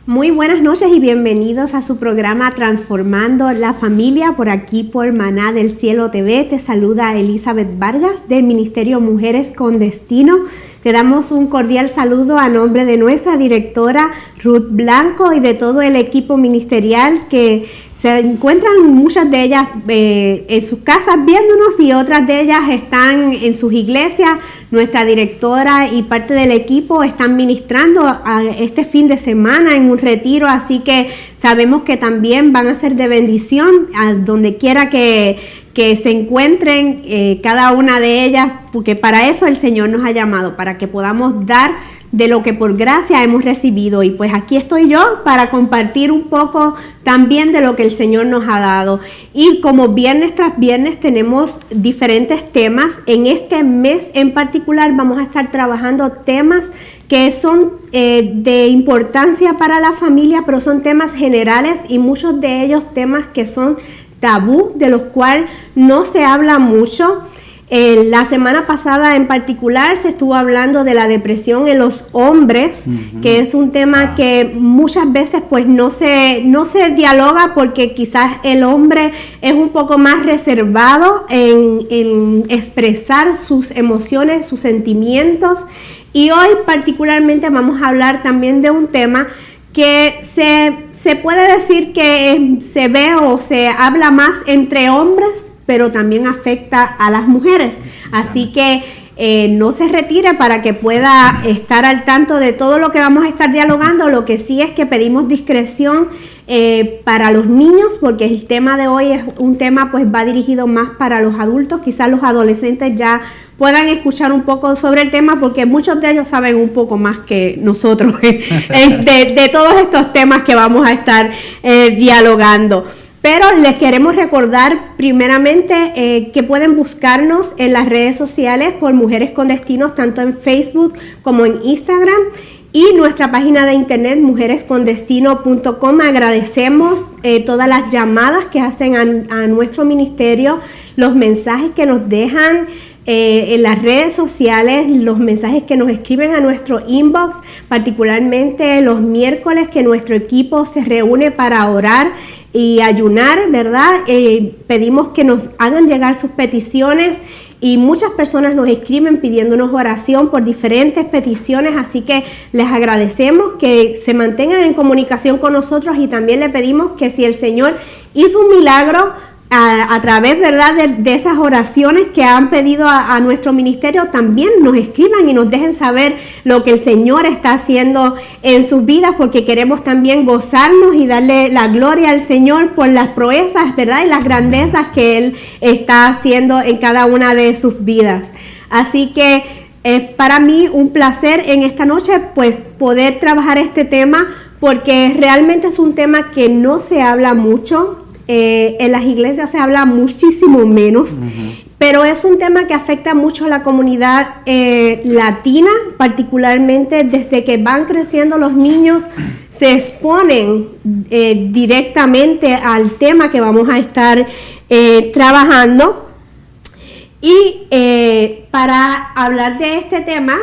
Muy buenas noches y bienvenidos a su programa Transformando la Familia, por aquí por Maná del Cielo TV. Te saluda Elizabeth Vargas del Ministerio Mujeres con Destino. Te damos un cordial saludo a nombre de nuestra directora Ruth Blanco y de todo el equipo ministerial que se encuentran muchas de ellas en sus casas viéndonos y otras de ellas están en sus iglesias. Nuestra directora y parte del equipo están ministrando a este fin de semana en un retiro, así que sabemos que también van a ser de bendición a donde quiera que se encuentren cada una de ellas, porque para eso el Señor nos ha llamado, para que podamos dar de lo que por gracia hemos recibido. Y pues aquí estoy yo para compartir un poco también de lo que el Señor nos ha dado. Y como viernes tras viernes tenemos diferentes temas. En este mes en particular vamos a estar trabajando temas que son de importancia para la familia, pero son temas generales y muchos de ellos temas que son tabú, de los cuales no se habla mucho. La semana pasada en particular se estuvo hablando de la depresión en los hombres, que es un tema que muchas veces pues no se dialoga porque quizás el hombre es un poco más reservado en expresar sus emociones, sus sentimientos. Y hoy particularmente vamos a hablar también de un tema que se puede decir que se ve o se habla más entre hombres, pero también afecta a las mujeres. Así que no se retire para que pueda estar al tanto de todo lo que vamos a estar dialogando. Lo que sí es que pedimos discreción para los niños, porque el tema de hoy es un tema pues va dirigido más para los adultos. Quizás los adolescentes ya puedan escuchar un poco sobre el tema, porque muchos de ellos saben un poco más que nosotros de todos estos temas que vamos a estar dialogando. Pero les queremos recordar primeramente que pueden buscarnos en las redes sociales por Mujeres con Destinos, tanto en Facebook como en Instagram, y nuestra página de internet mujerescondestino.com. Agradecemos todas las llamadas que hacen a nuestro ministerio, los mensajes que nos dejan en las redes sociales, los mensajes que nos escriben a nuestro inbox, particularmente los miércoles que nuestro equipo se reúne para orar y ayunar, ¿verdad? Pedimos que nos hagan llegar sus peticiones y muchas personas nos escriben pidiéndonos oración por diferentes peticiones, así que les agradecemos que se mantengan en comunicación con nosotros y también le pedimos que si el Señor hizo un milagro a través, ¿verdad?, de esas oraciones que han pedido a nuestro ministerio, también nos escriban y nos dejen saber lo que el Señor está haciendo en sus vidas, porque queremos también gozarnos y darle la gloria al Señor por las proezas, ¿verdad?, y las grandezas que Él está haciendo en cada una de sus vidas. Así que es para mí un placer en esta noche pues poder trabajar este tema, porque realmente es un tema que no se habla mucho. En las iglesias se habla muchísimo menos, pero es un tema que afecta mucho a la comunidad latina, particularmente desde que van creciendo los niños, se exponen directamente al tema que vamos a estar trabajando. Y para hablar de este tema,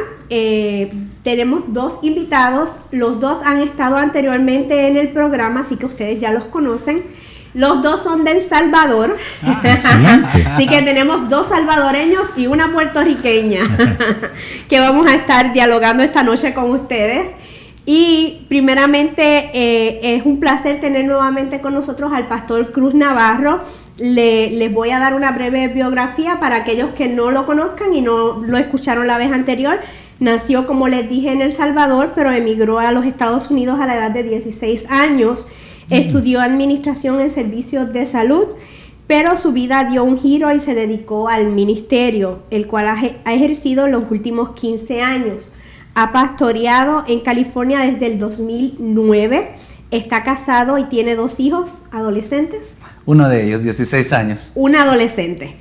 tenemos dos invitados. Los dos han estado anteriormente en el programa, así que ustedes ya los conocen. Los dos son del Salvador, así que tenemos dos salvadoreños y una puertorriqueña que vamos a estar dialogando esta noche con ustedes. Y primeramente es un placer tener nuevamente con nosotros al pastor Cruz Navarro. Les voy a dar una breve biografía para aquellos que no lo conozcan y no lo escucharon la vez anterior. Nació, como les dije, en El Salvador, pero emigró a los Estados Unidos a la edad de 16 años. Estudió administración en servicios de salud, pero su vida dio un giro y se dedicó al ministerio, el cual ha ejercido en los últimos 15 años. Ha pastoreado en California desde el 2009, está casado y tiene 2 hijos adolescentes. Uno de ellos, 16 años. Un adolescente.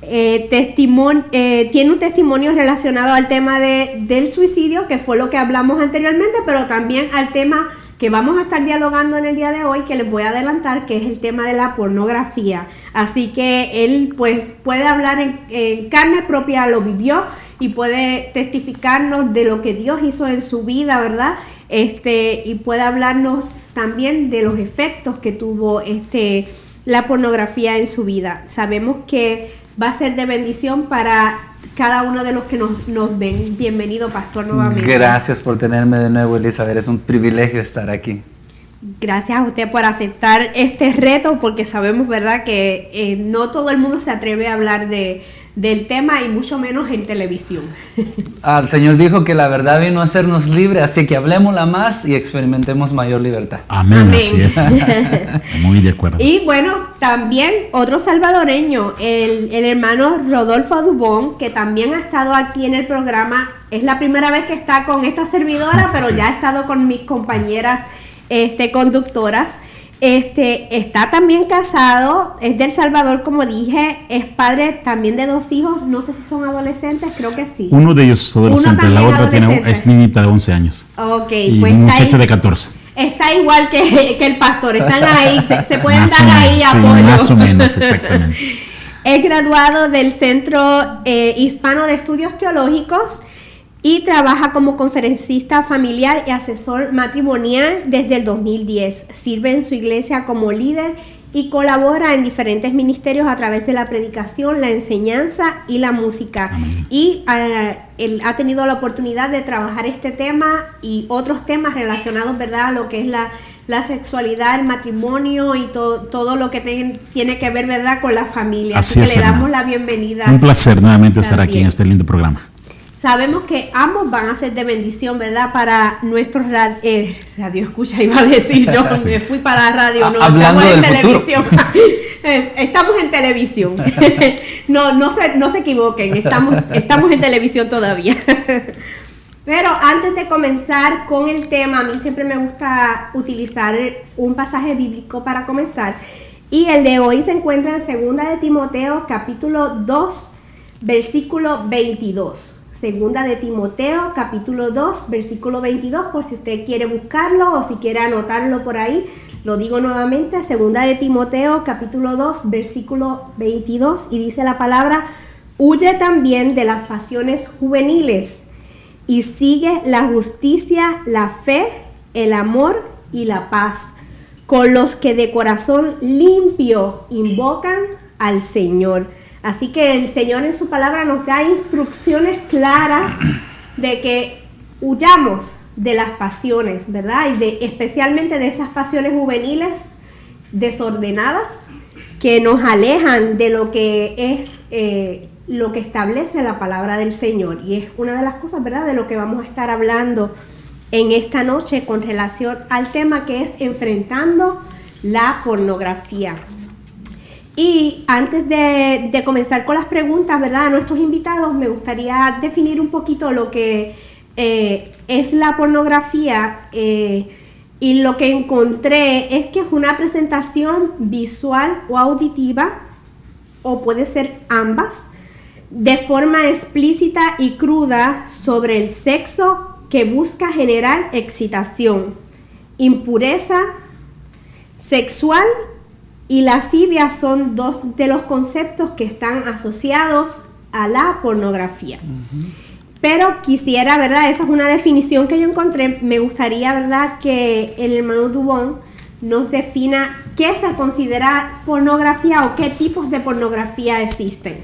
Tiene un testimonio relacionado al tema del suicidio, que fue lo que hablamos anteriormente, pero también al tema que vamos a estar dialogando en el día de hoy, que les voy a adelantar, que es el tema de la pornografía. Así que él pues puede hablar en carne propia, lo vivió y puede testificarnos de lo que Dios hizo en su vida, ¿verdad? y pueda hablarnos también de los efectos que tuvo la pornografía en su vida. Sabemos que va a ser de bendición para cada uno de los que nos ven. Bienvenido, pastor, nuevamente. Gracias por tenerme de nuevo, Elizabeth. Es un privilegio estar aquí. Gracias a usted por aceptar este reto, porque sabemos, ¿verdad?, que no todo el mundo se atreve a hablar del tema, y mucho menos en televisión. El Señor dijo que la verdad vino a hacernos libres, así que hablemosla más y experimentemos mayor libertad. Amén. Amén. Así es. Muy de acuerdo. Y bueno, también otro salvadoreño, el hermano Rodolfo Dubón, que también ha estado aquí en el programa. Es la primera vez que está con esta servidora, pero sí, ya ha estado con mis compañeras conductoras. Está también casado, es del Salvador, como dije, es padre también de 2 hijos, no sé si son adolescentes, creo que sí. Uno de ellos es adolescente, la otra es niñita de 11 años. Ok, y pues un está muchacho ahí, de 14. Está igual que el pastor, están ahí, se pueden Más dar o ahí menos, apoyo. sí, más o menos, exactamente. Es graduado del Centro Hispano de Estudios Teológicos y trabaja como conferencista familiar y asesor matrimonial desde el 2010. Sirve en su iglesia como líder y colabora en diferentes ministerios a través de la predicación, la enseñanza y la música. Amén. Y él ha tenido la oportunidad de trabajar este tema y otros temas relacionados, ¿verdad?, a lo que es la sexualidad, el matrimonio y todo lo que tiene que ver, ¿verdad?, con la familia. Así que le damos la bienvenida. Un placer nuevamente estar también aquí en este lindo programa. Sabemos que ambos van a ser de bendición, ¿verdad?, para nuestros radio escucha, iba a decir yo, sí. Me fui para la radio, no, hablando estamos en del televisión. Estamos en televisión. No se equivoquen, estamos en televisión todavía. Pero antes de comenzar con el tema, a mí siempre me gusta utilizar un pasaje bíblico para comenzar. Y el de hoy se encuentra en 2 de Timoteo, capítulo 2, versículo 22. Segunda de Timoteo, capítulo 2, versículo 22, por si usted quiere buscarlo o si quiere anotarlo por ahí. Lo digo nuevamente, Segunda de Timoteo, capítulo 2, versículo 22, y dice la palabra: huye también de las pasiones juveniles y sigue la justicia, la fe, el amor y la paz, con los que de corazón limpio invocan al Señor. Así que el Señor en su palabra nos da instrucciones claras de que huyamos de las pasiones, ¿verdad? Y especialmente de esas pasiones juveniles desordenadas que nos alejan de lo que es lo que establece la palabra del Señor. Y es una de las cosas, ¿verdad?, de lo que vamos a estar hablando en esta noche con relación al tema que es enfrentando la pornografía. Y antes de comenzar con las preguntas, ¿verdad?, a nuestros invitados, me gustaría definir un poquito lo que es la pornografía. Y lo que encontré es que es una presentación visual o auditiva, o puede ser ambas, de forma explícita y cruda sobre el sexo que busca generar excitación, impureza sexual y lascivia. Son 2 de los conceptos que están asociados a la pornografía. Uh-huh. Pero quisiera, ¿verdad?, esa es una definición que yo encontré. Me gustaría, ¿verdad?, que el hermano Dubón nos defina qué se considera pornografía o qué tipos de pornografía existen.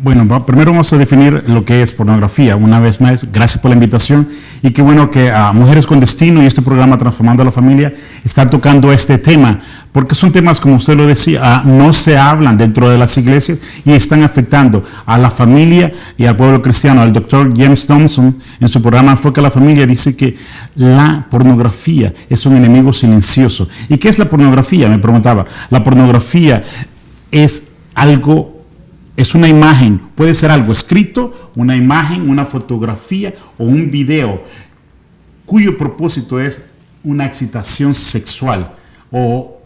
Bueno, primero vamos a definir lo que es pornografía. Una vez más, gracias por la invitación, y qué bueno que Mujeres con Destino y este programa Transformando a la Familia están tocando este tema, porque son temas, como usted lo decía, no se hablan dentro de las iglesias y están afectando a la familia y al pueblo cristiano. El doctor James Thompson, en su programa Enfoque a la Familia, dice que la pornografía es un enemigo silencioso. ¿Y qué es la pornografía? Me preguntaba. La pornografía es algo... Es una imagen, puede ser algo escrito, una imagen, una fotografía o un video, cuyo propósito es una excitación sexual o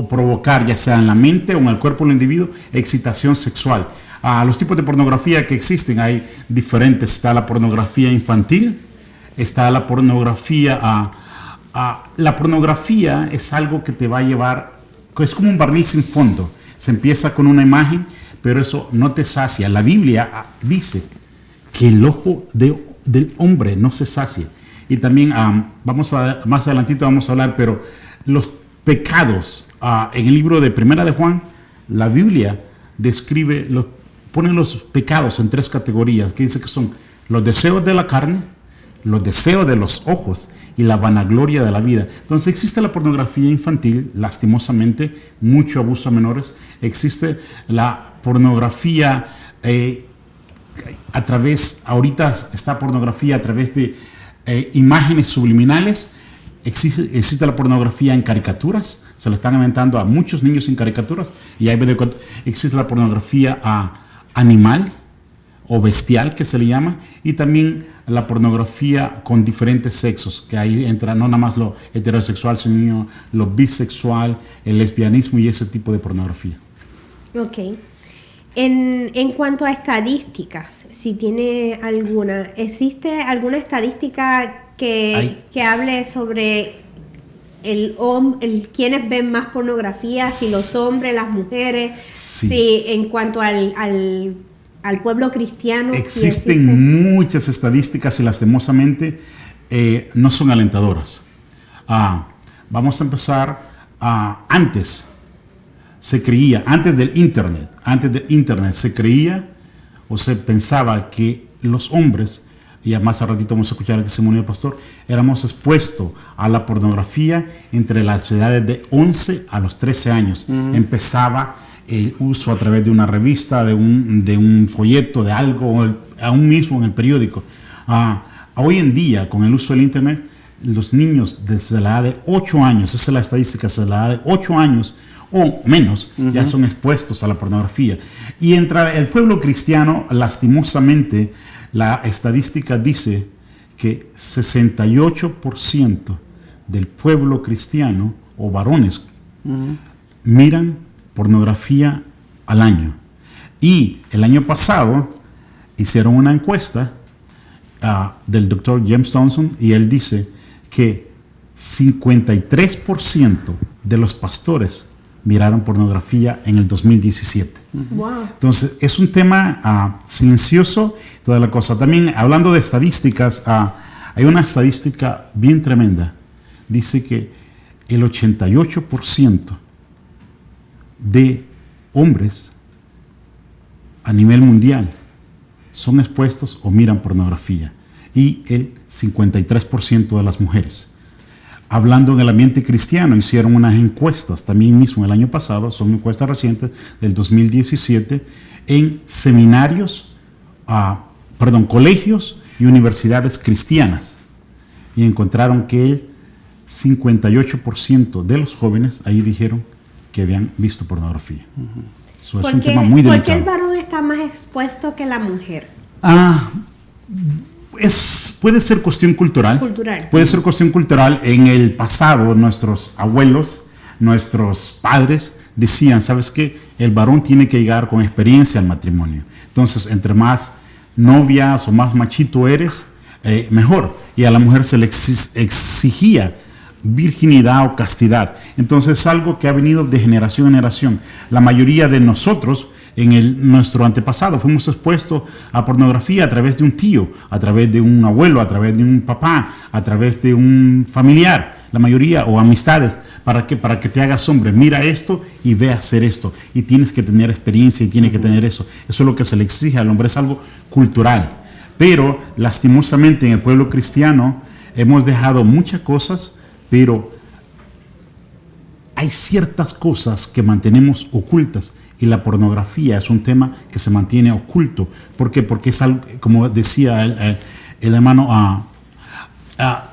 provocar, ya sea en la mente o en el cuerpo del individuo, excitación sexual. Los tipos de pornografía que existen, hay diferentes. Está la pornografía infantil, está la pornografía... la pornografía es algo que te va a llevar, es como un barril sin fondo. Se empieza con una imagen, pero eso no te sacia. La Biblia dice que el ojo del hombre no se sacia. Y también más adelantito vamos a hablar, pero los pecados, en el libro de Primera de Juan, la Biblia pone los pecados en 3 categorías, que dice que son los deseos de la carne, los deseos de los ojos y la vanagloria de la vida. Entonces existe la pornografía infantil, lastimosamente, mucho abuso a menores. Existe la pornografía ahorita está pornografía a través de imágenes subliminales. Existe la pornografía en caricaturas, se le están inventando a muchos niños en caricaturas, y existe la pornografía animal o bestial, que se le llama, y también la pornografía con diferentes sexos, que ahí entra no nada más lo heterosexual, sino lo bisexual, el lesbianismo y ese tipo de pornografía. Ok. En cuanto a estadísticas, si tiene alguna, ¿existe alguna estadística que hable sobre quiénes ven más pornografía, si los hombres, las mujeres, sí. Si en cuanto al pueblo cristiano? Existen muchas estadísticas y lastimosamente no son alentadoras. Vamos a empezar. Antes del internet se creía o se pensaba que los hombres, y más a ratito vamos a escuchar el testimonio del pastor, éramos expuestos a la pornografía entre las edades de 11 a los 13 años. Empezaba el uso a través de una revista, de un folleto, de algo, aún mismo en el periódico. Hoy en día, con el uso del internet, los niños desde la edad de 8 años, esa es la estadística, desde la edad de 8 años o menos, ya son expuestos a la pornografía. Y entre el pueblo cristiano, lastimosamente, la estadística dice que 68% del pueblo cristiano, o varones, miran pornografía al año. Y el año pasado hicieron una encuesta del doctor James Thompson, y él dice que 53% de los pastores miraron pornografía en el 2017. Wow. Entonces, es un tema silencioso, toda la cosa. También, hablando de estadísticas, hay una estadística bien tremenda. Dice que el 88% de hombres a nivel mundial son expuestos o miran pornografía, y el 53% de las mujeres. Hablando en el ambiente cristiano, hicieron unas encuestas también mismo el año pasado, son encuestas recientes del 2017, en seminarios, colegios y universidades cristianas, y encontraron que el 58% de los jóvenes ahí dijeron que habían visto pornografía. Eso es un tema muy delicado. ¿Por qué el varón está más expuesto que la mujer? Puede ser cuestión cultural. Puede ser cuestión cultural. En el pasado, nuestros abuelos, nuestros padres decían, ¿sabes qué? El varón tiene que llegar con experiencia al matrimonio. Entonces, entre más novias o más machito eres, mejor. Y a la mujer se le exigía virginidad o castidad. Entonces, es algo que ha venido de generación en generación. La mayoría de nosotros, nuestro antepasado, fuimos expuestos a pornografía a través de un tío, a través de un abuelo, a través de un papá, a través de un familiar, la mayoría, o amistades. ¿Para qué? Para que te hagas hombre. Mira esto y ve a hacer esto. Y tienes que tener experiencia y tienes que tener eso. Eso es lo que se le exige al hombre, es algo cultural. Pero, lastimosamente, en el pueblo cristiano hemos dejado muchas cosas, pero hay ciertas cosas que mantenemos ocultas. Y la pornografía es un tema que se mantiene oculto. ¿Por qué? Porque es algo, como decía el hermano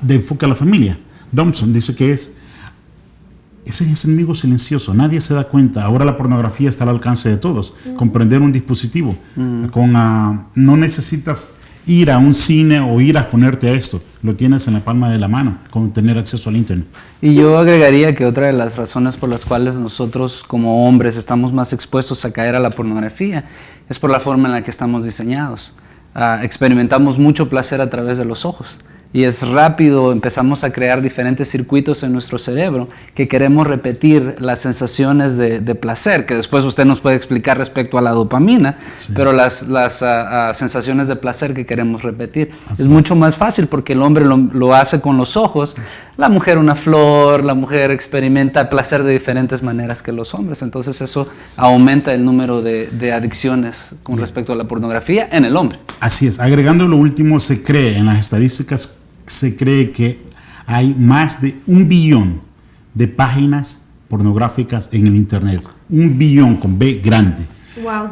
de Enfoque a la Familia, Thompson, dice que ese es enemigo silencioso. Nadie se da cuenta. Ahora la pornografía está al alcance de todos. Comprender un dispositivo. No necesitas ir a un cine o ir a ponerte a esto. Lo tienes en la palma de la mano, con tener acceso al internet. Y yo agregaría que otra de las razones por las cuales nosotros como hombres estamos más expuestos a caer a la pornografía es por la forma en la que estamos diseñados. Experimentamos mucho placer a través de los ojos. y es rápido, empezamos a crear diferentes circuitos en nuestro cerebro que queremos repetir las sensaciones de placer, que después usted nos puede explicar respecto a la dopamina, sí, pero las sensaciones de placer que queremos repetir. Así es mucho más fácil porque el hombre lo hace con los ojos, la mujer una flor, la mujer experimenta placer de diferentes maneras que los hombres, entonces eso aumenta el número de adicciones con respecto a la pornografía en el hombre. Así es, agregando lo último, se cree en las estadísticas, se cree que hay más de 1 billón de páginas pornográficas en el internet. 1 billón con B grande. Wow.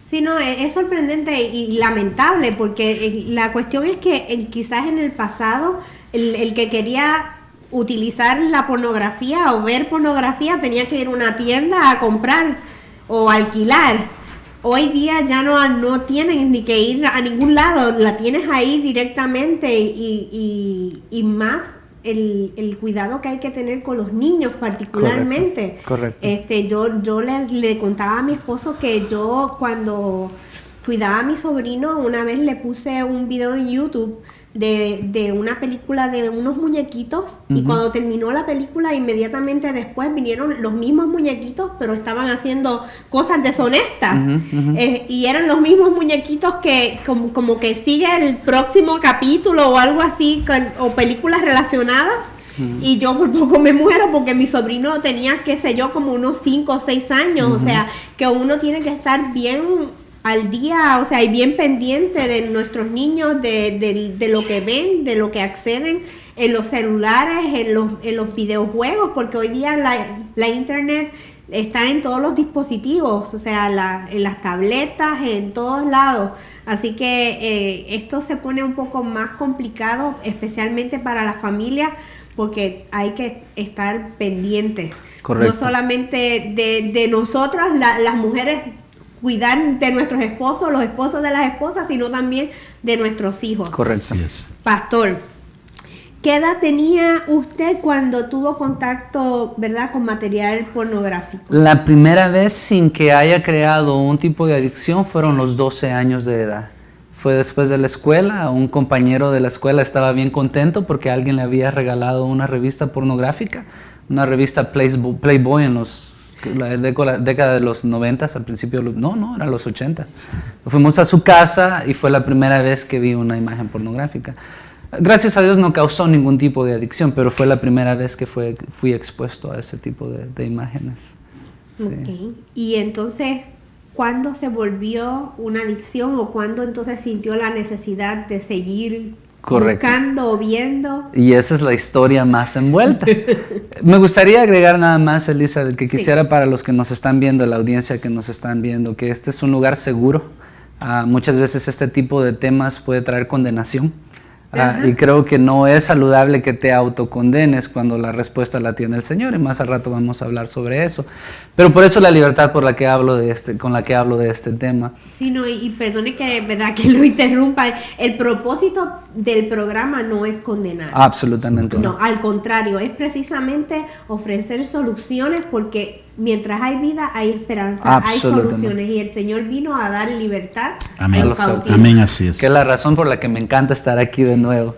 Sí, no, es sorprendente y lamentable porque la cuestión es que quizás en el pasado el que quería utilizar la pornografía o ver pornografía tenía que ir a una tienda a comprar o alquilar. Hoy día ya no tienen ni que ir a ningún lado, la tienes ahí directamente y más el cuidado que hay que tener con los niños particularmente. Correcto. Yo le contaba a mi esposo que yo cuando cuidaba a mi sobrino una vez le puse un video en YouTube de una película de unos muñequitos y cuando terminó la película inmediatamente después vinieron los mismos muñequitos pero estaban haciendo cosas deshonestas y eran los mismos muñequitos que como que sigue el próximo capítulo o algo así o películas relacionadas y yo por poco me muero porque mi sobrino tenía, qué sé yo, como unos 5 o 6 años, o sea que uno tiene que estar bien al día, o sea, y bien pendiente de nuestros niños, de lo que ven, de lo que acceden en los celulares, en los videojuegos, porque hoy día la internet está en todos los dispositivos, o sea, en las tabletas, en todos lados. Así que esto se pone un poco más complicado, especialmente para la familia, porque hay que estar pendientes. Correcto. No solamente de nosotras, las mujeres, cuidar de nuestros esposos, los esposos de las esposas, sino también de nuestros hijos. Correcto. Yes. Pastor, ¿qué edad tenía usted cuando tuvo contacto, verdad, con material pornográfico? La primera vez sin que haya creado un tipo de adicción fueron los 12 años de edad. Fue después de la escuela, un compañero de la escuela estaba bien contento porque alguien le había regalado una revista pornográfica, una revista Playboy en la década de los 90, al principio, eran los 80. Fuimos a su casa y fue la primera vez que vi una imagen pornográfica. Gracias a Dios no causó ningún tipo de adicción, pero fue la primera vez que fui expuesto a ese tipo de imágenes. Sí. Okay. Y entonces, ¿cuándo se volvió una adicción o cuándo entonces sintió la necesidad de seguir buscando o viendo? Y esa es la historia más envuelta. Me gustaría agregar nada más, Elizabeth, que quisiera para los que nos están viendo, la audiencia que nos están viendo, que este es un lugar seguro. Muchas veces este tipo de temas puede traer condenación. Y creo que no es saludable que te autocondenes cuando la respuesta la tiene el Señor, y más al rato vamos a hablar sobre eso. Pero por eso la libertad con la que hablo de este tema. Sí, no, y perdone que lo interrumpa. El propósito del programa no es condenar. Absolutamente no. Al contrario, es precisamente ofrecer soluciones, porque mientras hay vida hay esperanza, hay soluciones, y el Señor vino a dar libertad a los cautivos. Amén, así es. Que es la razón por la que me encanta estar aquí de nuevo.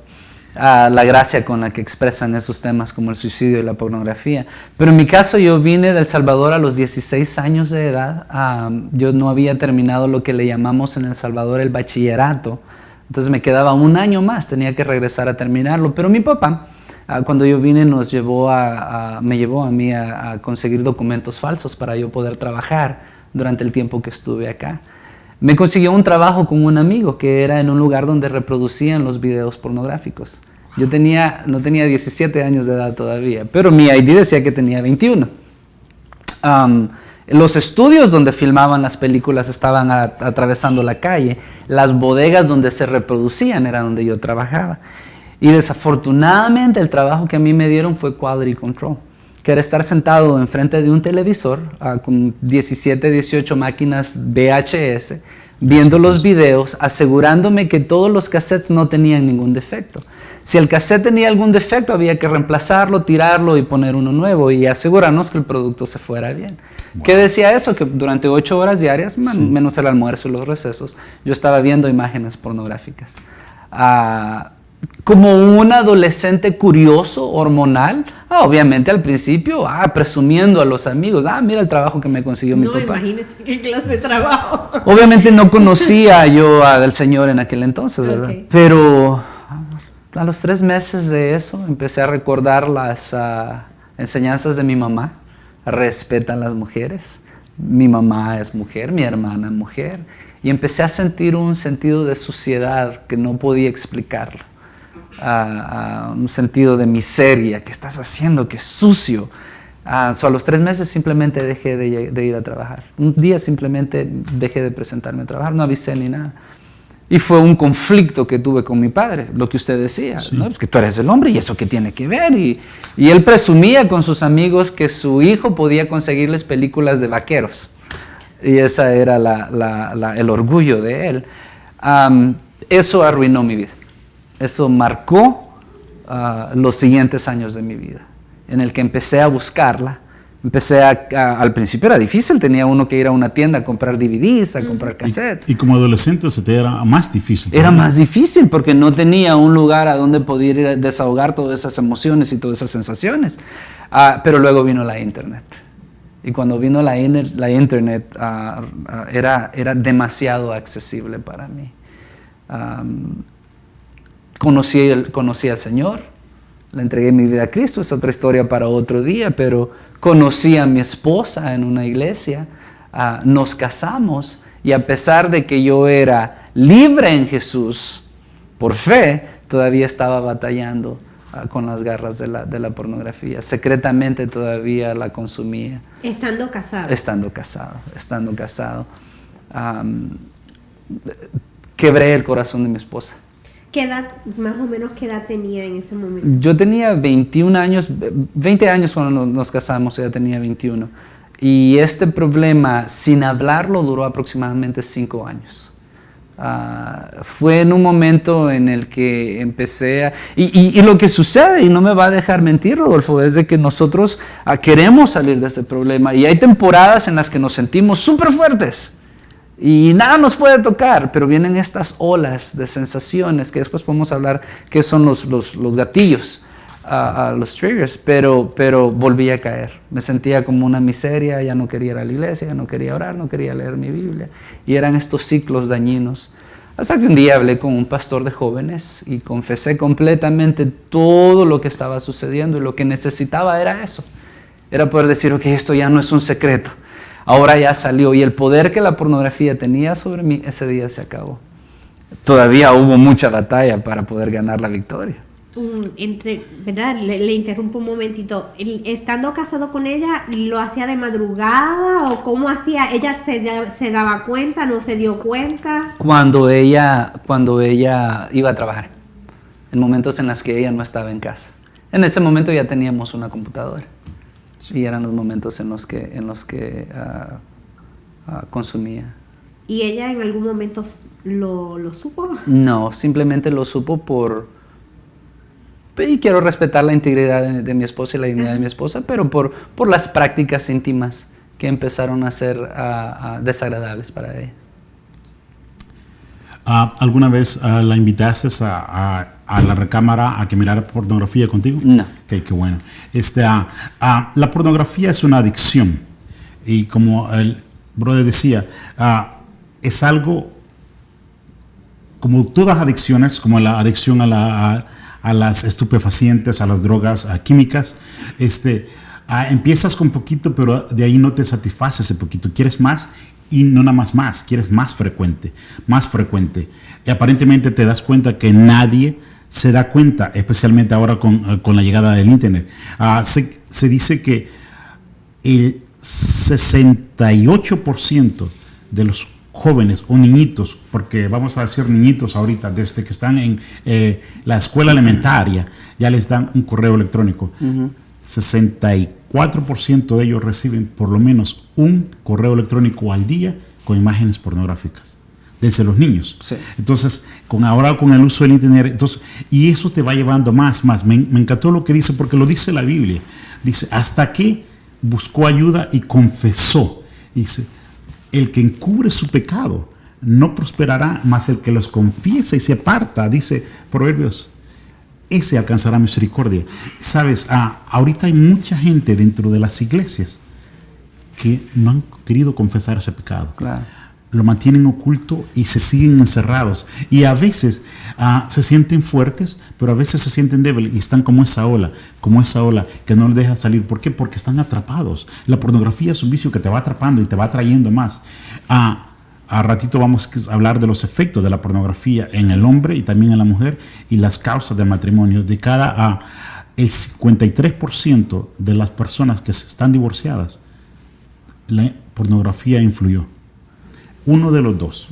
La gracia con la que expresan esos temas como el suicidio y la pornografía. Pero en mi caso, yo vine de El Salvador a los 16 años de edad. Yo no había terminado lo que le llamamos en El Salvador el bachillerato. Entonces me quedaba un año más, tenía que regresar a terminarlo. Pero mi papá, cuando yo vine, me llevó a mí a conseguir documentos falsos para yo poder trabajar durante el tiempo que estuve acá. Me consiguió un trabajo con un amigo que era en un lugar donde reproducían los videos pornográficos. Yo no tenía 17 años de edad todavía, pero mi ID decía que tenía 21. Los estudios donde filmaban las películas estaban atravesando la calle. Las bodegas donde se reproducían era donde yo trabajaba. Y desafortunadamente el trabajo que a mí me dieron fue quality control, que era estar sentado enfrente de un televisor con 17, 18 máquinas VHS, viendo los videos, asegurándome que todos los cassettes no tenían ningún defecto. Si el cassette tenía algún defecto, había que reemplazarlo, tirarlo y poner uno nuevo y asegurarnos que el producto se fuera bien. Wow. ¿Qué decía eso? Que durante 8 horas diarias, menos el almuerzo y los recesos, yo estaba viendo imágenes pornográficas. como un adolescente curioso, hormonal. Obviamente al principio, presumiendo a los amigos, mira el trabajo que me consiguió mi papá. No, imagínese qué clase de trabajo. Obviamente no conocía yo al Señor en aquel entonces, ¿verdad? Okay. Pero a los 3 meses de eso empecé a recordar las enseñanzas de mi mamá. Respeta a las mujeres. Mi mamá es mujer, mi hermana es mujer. Y empecé a sentir un sentido de suciedad que no podía explicarlo. Un sentido de miseria. ¿Qué estás haciendo? ¡Qué sucio! A los 3 meses simplemente dejé de ir a trabajar. Un día simplemente dejé de presentarme a trabajar, no avisé ni nada. Y fue un conflicto que tuve con mi padre, lo que usted decía, sí. ¿No? Es que tú eres el hombre y eso qué tiene que ver. Y él presumía con sus amigos que su hijo podía conseguirles películas de vaqueros. Y ese era el orgullo de él. Eso arruinó mi vida. Eso marcó los siguientes años de mi vida, en el que empecé a buscarla. Al principio era difícil, tenía uno que ir a una tienda a comprar DVDs, a comprar cassettes. Y como adolescente se te era más difícil. Era más difícil porque no tenía un lugar a donde poder ir a desahogar todas esas emociones y todas esas sensaciones. Pero luego vino la internet. Y cuando vino la internet era demasiado accesible para mí. Conocí al Señor, le entregué mi vida a Cristo, es otra historia para otro día, pero conocí a mi esposa en una iglesia, nos casamos y a pesar de que yo era libre en Jesús, por fe, todavía estaba batallando con las garras de la pornografía. Secretamente todavía la consumía. Estando casado. Estando casado. Quebré el corazón de mi esposa. ¿Qué edad, más o menos, qué edad tenía en ese momento? Yo tenía 21 años, 20 años cuando nos casamos, ella tenía 21. Y este problema, sin hablarlo, duró aproximadamente 5 años. Fue en un momento en el que empecé y lo que sucede, y no me va a dejar mentir, Rodolfo, es de que nosotros queremos salir de este problema. Y hay temporadas en las que nos sentimos súper fuertes. Y nada nos puede tocar, pero vienen estas olas de sensaciones que después podemos hablar que son los gatillos, los triggers, pero volví a caer. Me sentía como una miseria, ya no quería ir a la iglesia, ya no quería orar, no quería leer mi Biblia. Y eran estos ciclos dañinos. Hasta que un día hablé con un pastor de jóvenes y confesé completamente todo lo que estaba sucediendo y lo que necesitaba era eso. Era poder decir, ok, esto ya no es un secreto. Ahora ya salió y el poder que la pornografía tenía sobre mí, ese día se acabó. Todavía hubo mucha batalla para poder ganar la victoria. ¿Verdad? Le interrumpo un momentito. Estando casado con ella, ¿lo hacía de madrugada o cómo hacía? ¿Ella se daba cuenta, no se dio cuenta? Cuando ella iba a trabajar, en momentos en los que ella no estaba en casa. En ese momento ya teníamos una computadora. Y eran los momentos en los que consumía. ¿Y ella en algún momento lo supo? No, simplemente lo supo y quiero respetar la integridad de mi esposa y la dignidad de mi esposa, pero por las prácticas íntimas que empezaron a ser desagradables para ella. ¿Alguna vez la invitaste a la recámara a que mirara pornografía contigo? No. Okay, qué bueno. La pornografía es una adicción. Y como el brother decía, es algo, como todas adicciones, como la adicción a las estupefacientes, a las drogas químicas, empiezas con poquito, pero de ahí no te satisface ese poquito. Quieres más. Y no nada más, quieres más frecuente. Y aparentemente te das cuenta que nadie se da cuenta, especialmente ahora con la llegada del internet. Se dice que el 68% de los jóvenes o niñitos, porque vamos a decir niñitos ahorita, desde que están en la escuela elementaria, ya les dan un correo electrónico. 64% de ellos reciben por lo menos un correo electrónico al día con imágenes pornográficas, desde los niños. Sí. Entonces, ahora con el uso del internet, y eso te va llevando más. Me encantó lo que dice, porque lo dice la Biblia. Dice, hasta que buscó ayuda y confesó. Dice, el que encubre su pecado no prosperará, mas el que los confiesa y se aparta, dice Proverbios ese alcanzará misericordia. Sabes, ahorita hay mucha gente dentro de las iglesias que no han querido confesar ese pecado. Claro. Lo mantienen oculto y se siguen encerrados. Y a veces se sienten fuertes, pero a veces se sienten débiles y están como esa ola que no les deja salir. ¿Por qué? Porque están atrapados. La pornografía es un vicio que te va atrapando y te va atrayendo más. A ratito vamos a hablar de los efectos de la pornografía en el hombre y también en la mujer y las causas del matrimonio. De el 53% de las personas que están divorciadas, la pornografía influyó. Uno de los dos,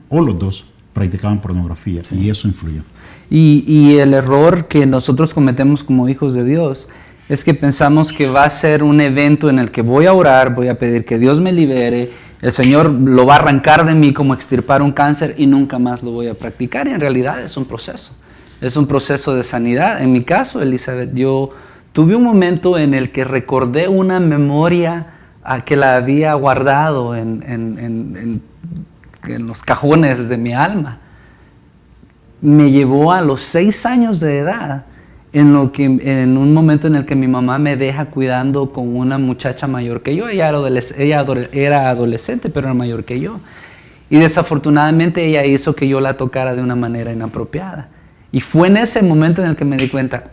o los dos, practicaban pornografía, sí, y eso influyó. Y el error que nosotros cometemos como hijos de Dios es que pensamos que va a ser un evento en el que voy a orar, voy a pedir que Dios me libere, el Señor lo va a arrancar de mí como extirpar un cáncer y nunca más lo voy a practicar. Y en realidad es un proceso de sanidad. En mi caso, Elizabeth, yo tuve un momento en el que recordé una memoria que la había guardado en los cajones de mi alma. Me llevó a los 6 años de edad, en un momento en el que mi mamá me deja cuidando con una muchacha mayor que yo. Ella era adolescente, pero era mayor que yo. Y desafortunadamente ella hizo que yo la tocara de una manera inapropiada. Y fue en ese momento en el que me di cuenta,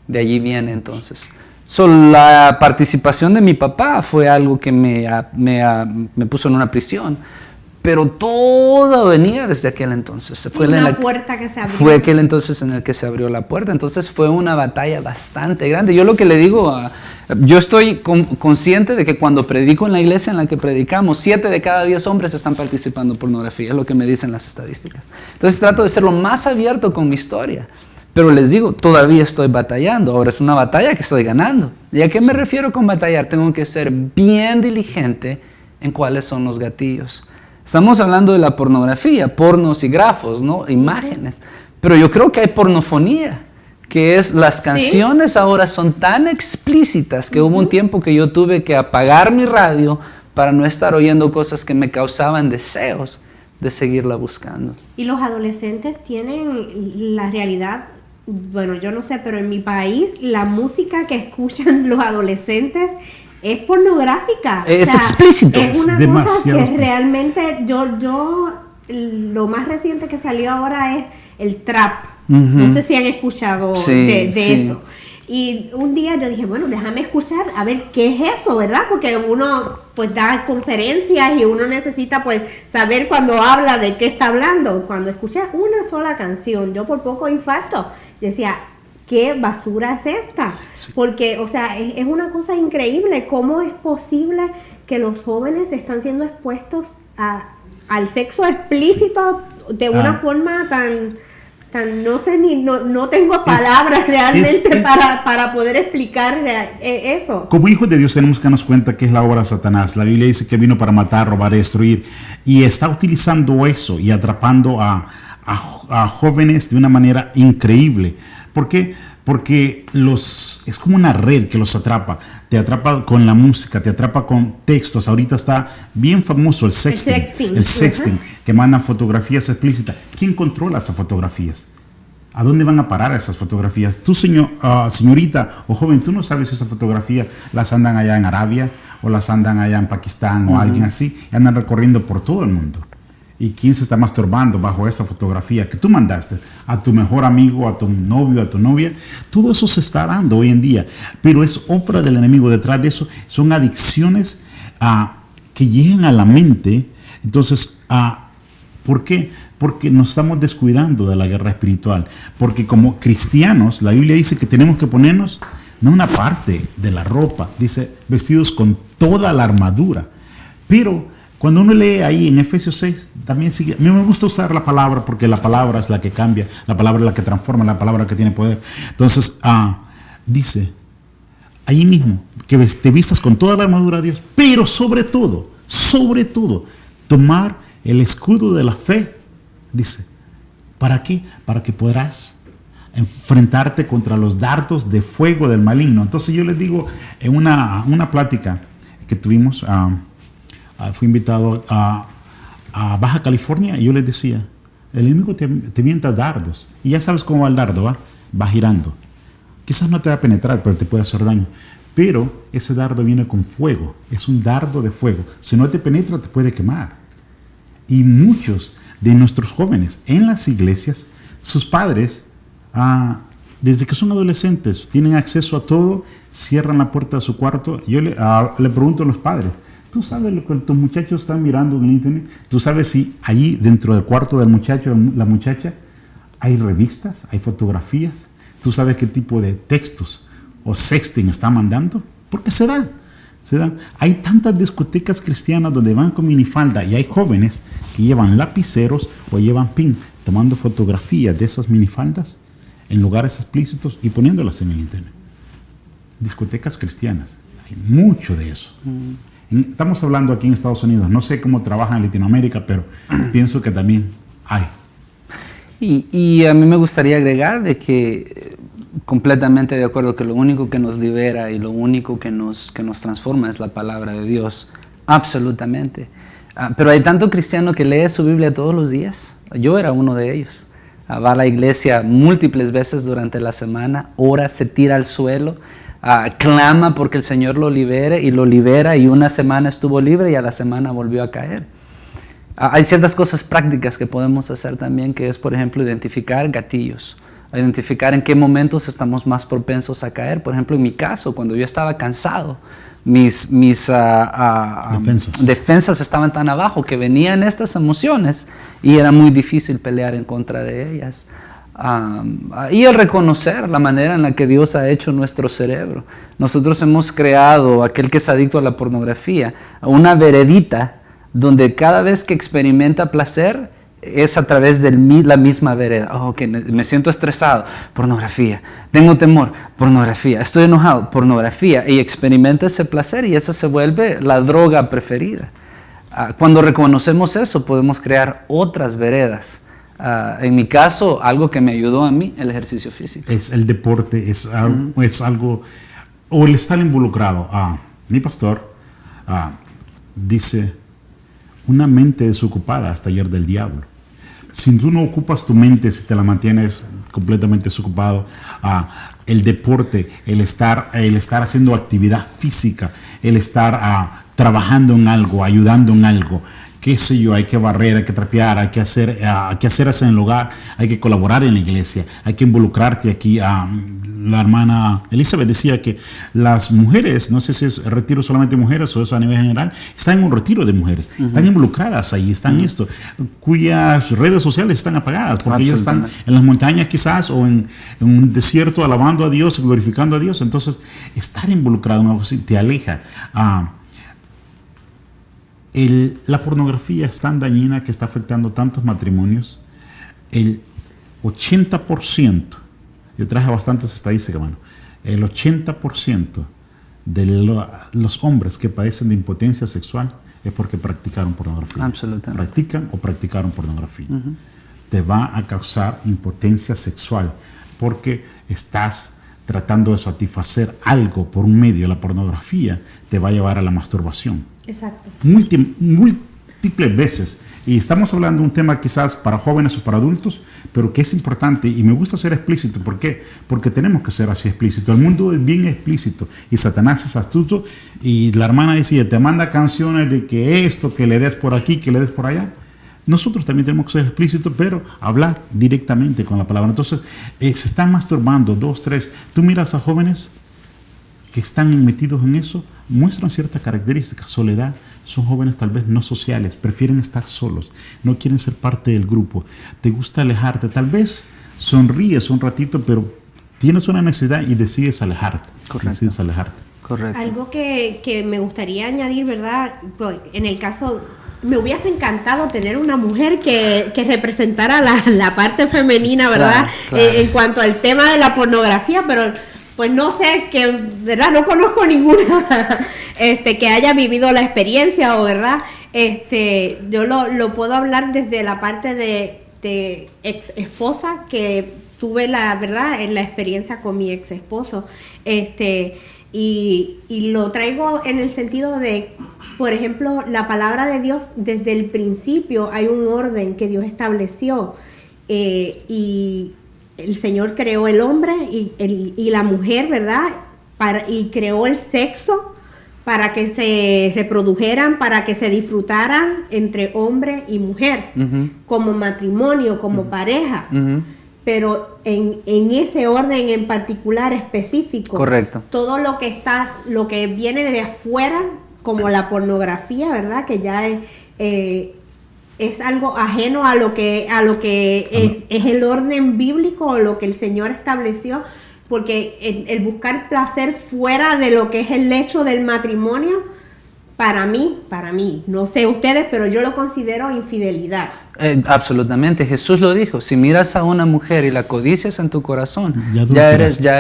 de allí viene entonces. La participación de mi papá fue algo que me puso en una prisión. Pero todo venía desde aquel entonces. Puerta que se abrió. Fue aquel entonces en el que se abrió la puerta. Entonces fue una batalla bastante grande. Yo lo que le digo, yo estoy consciente de que cuando predico en la iglesia en la que predicamos, 7 de cada 10 hombres están participando en pornografía, es lo que me dicen las estadísticas. Entonces trato de ser lo más abierto con mi historia. Pero les digo, todavía estoy batallando. Ahora es una batalla que estoy ganando. ¿Y a qué me refiero con batallar? Tengo que ser bien diligente en cuáles son los gatillos. Estamos hablando de la pornografía, pornos y grafos, ¿no? Imágenes. Pero yo creo que hay pornofonía, que es las canciones ahora son tan explícitas que hubo un tiempo que yo tuve que apagar mi radio para no estar oyendo cosas que me causaban deseos de seguirla buscando. Y los adolescentes tienen la realidad, bueno, yo no sé, pero en mi país la música que escuchan los adolescentes es pornográfica. Es explícito. Es una cosa que explícito. realmente lo más reciente que salió ahora es el trap. No sé si han escuchado de eso. Y un día yo dije, bueno, déjame escuchar a ver qué es eso, ¿verdad? Porque uno pues da conferencias y uno necesita pues saber cuando habla de qué está hablando. Cuando escuché una sola canción, yo por poco infarto. Yo decía, ¿qué basura es esta? Sí. Porque, o sea, es una cosa increíble. ¿Cómo es posible que los jóvenes están siendo expuestos al sexo explícito de una forma tan no sé no tengo palabras realmente para poder explicar eso? Como hijos de Dios tenemos que darnos cuenta que es la obra de Satanás. La Biblia dice que vino para matar, robar, destruir. Y está utilizando eso y atrapando a jóvenes de una manera increíble. ¿Por qué? Porque es como una red que los atrapa. Te atrapa con la música, te atrapa con textos. Ahorita está bien famoso el sexting. El sexting, que mandan fotografías explícitas. ¿Quién controla esas fotografías? ¿A dónde van a parar esas fotografías? Tú, señorita o joven, tú no sabes si esas fotografías las andan allá en Arabia o las andan allá en Pakistán o alguien así. Y andan recorriendo por todo el mundo. ¿Y quién se está masturbando bajo esa fotografía que tú mandaste a tu mejor amigo, a tu novio, a tu novia? Todo eso se está dando hoy en día, pero es obra del enemigo. Detrás de eso son adicciones que llegan a la mente. Entonces, ¿por qué? Porque nos estamos descuidando de la guerra espiritual. Porque como cristianos, la Biblia dice que tenemos que ponernos, no una parte de la ropa, dice vestidos con toda la armadura. Pero cuando uno lee ahí en Efesios 6, también sigue. A mí me gusta usar la palabra porque la palabra es la que cambia, la palabra es la que transforma, la palabra que tiene poder. Entonces, dice, ahí mismo, que te vistas con toda la armadura de Dios, pero sobre todo, tomar el escudo de la fe, dice. ¿Para qué? Para que podrás enfrentarte contra los dardos de fuego del maligno. Entonces yo les digo, en una plática que tuvimos, fui invitado a Baja California y yo les decía, el enemigo te mienta dardos. Y ya sabes cómo va el dardo, ¿va? va girando. Quizás no te va a penetrar, pero te puede hacer daño. Pero ese dardo viene con fuego, es un dardo de fuego. Si no te penetra, te puede quemar. Y muchos de nuestros jóvenes en las iglesias, sus padres, desde que son adolescentes, tienen acceso a todo, cierran la puerta de su cuarto. Yo le pregunto a los padres, ¿tú sabes lo que tus muchachos están mirando en el internet? ¿Tú sabes si allí dentro del cuarto del muchacho o la muchacha hay revistas, hay fotografías? ¿Tú sabes qué tipo de textos o sexting está mandando? Porque se da. Hay tantas discotecas cristianas donde van con minifalda y hay jóvenes que llevan lapiceros o llevan pin tomando fotografías de esas minifaldas en lugares explícitos y poniéndolas en el internet. Discotecas cristianas, hay mucho de eso. Estamos hablando aquí en Estados Unidos, no sé cómo trabaja en Latinoamérica, pero pienso que también hay. Y a mí me gustaría agregar de que completamente de acuerdo que lo único que nos libera y lo único que nos transforma es la palabra de Dios, absolutamente. Pero hay tanto cristiano que lee su Biblia todos los días. Yo era uno de ellos. Va a la iglesia múltiples veces durante la semana, ora, se tira al suelo, clama porque el Señor lo libere y lo libera, y una semana estuvo libre y a la semana volvió a caer. Hay ciertas cosas prácticas que podemos hacer también, que es, por ejemplo, identificar gatillos, identificar en qué momentos estamos más propensos a caer. Por ejemplo, en mi caso, cuando yo estaba cansado, mis defensas estaban tan abajo que venían estas emociones y era muy difícil pelear en contra de ellas. Y el reconocer la manera en la que Dios ha hecho nuestro cerebro. Nosotros hemos creado, aquel que es adicto a la pornografía, una veredita donde cada vez que experimenta placer es a través de la misma vereda. Me siento estresado, pornografía. Tengo temor, pornografía. Estoy enojado, pornografía. Y experimenta ese placer y esa se vuelve la droga preferida. Cuando reconocemos eso, podemos crear otras veredas. En mi caso, algo que me ayudó a mí, el ejercicio físico. Es el deporte, es algo, o el estar involucrado. Mi pastor dice, una mente desocupada es taller del diablo. Si tú no ocupas tu mente, si te la mantienes completamente desocupado, el deporte, el estar haciendo actividad física, el estar trabajando en algo, ayudando en algo, qué sé yo, hay que barrer, hay que trapear, hay que hacer eso en el hogar, hay que colaborar en la iglesia, hay que involucrarte aquí. La hermana Elizabeth decía que las mujeres, no sé si es retiro solamente de mujeres o es a nivel general, están en un retiro de mujeres, están involucradas ahí, están esto, cuyas redes sociales están apagadas, porque ellos están en las montañas quizás o en un desierto alabando a Dios, glorificando a Dios. Entonces, estar involucrado en algo así te aleja. La pornografía es tan dañina que está afectando tantos matrimonios. El 80%, yo traje bastantes estadísticas, mano, el 80% de los hombres que padecen de impotencia sexual es porque practicaron pornografía. Absolutamente. Practican o practicaron pornografía. Te va a causar impotencia sexual porque estás tratando de satisfacer algo por un medio. La pornografía te va a llevar a la masturbación. Exacto. Múltiples veces. Y estamos hablando de un tema quizás para jóvenes o para adultos, pero que es importante y me gusta ser explícito. ¿Por qué? Porque tenemos que ser así explícito. El mundo es bien explícito y Satanás es astuto. Y la hermana decía, te manda canciones de que esto, que le des por aquí, que le des por allá. Nosotros también tenemos que ser explícitos, pero hablar directamente con la palabra. Entonces, se están masturbando 2, 3. Tú miras a jóvenes que están metidos en eso, muestran ciertas características, soledad, son jóvenes tal vez no sociales, prefieren estar solos, no quieren ser parte del grupo, te gusta alejarte, tal vez sonríes un ratito, pero tienes una necesidad y decides alejarte. Correcto. Decides alejarte. Correcto. Algo que me gustaría añadir, ¿verdad? Pues, en el caso, me hubiese encantado tener una mujer que representara la parte femenina, ¿verdad? Claro. En cuanto al tema de la pornografía, pero pues no sé, ¿verdad? No conozco ninguna que haya vivido la experiencia, o ¿verdad? Yo lo puedo hablar desde la parte de ex esposa, que tuve ¿verdad? En la experiencia con mi ex esposo. Y lo traigo en el sentido de, por ejemplo, la palabra de Dios, desde el principio hay un orden que Dios estableció, y el Señor creó el hombre y la mujer, ¿verdad? Y creó el sexo para que se reprodujeran, para que se disfrutaran entre hombre y mujer, como matrimonio, como pareja. Pero en ese orden en particular específico. Correcto. Todo lo que viene de afuera, como la pornografía, ¿verdad? Que ya es algo ajeno a lo que es el orden bíblico o lo que el Señor estableció, porque el buscar placer fuera de lo que es el hecho del matrimonio, para mí, no sé ustedes, pero yo lo considero infidelidad. Absolutamente, Jesús lo dijo: si miras a una mujer y la codicias en tu corazón, ya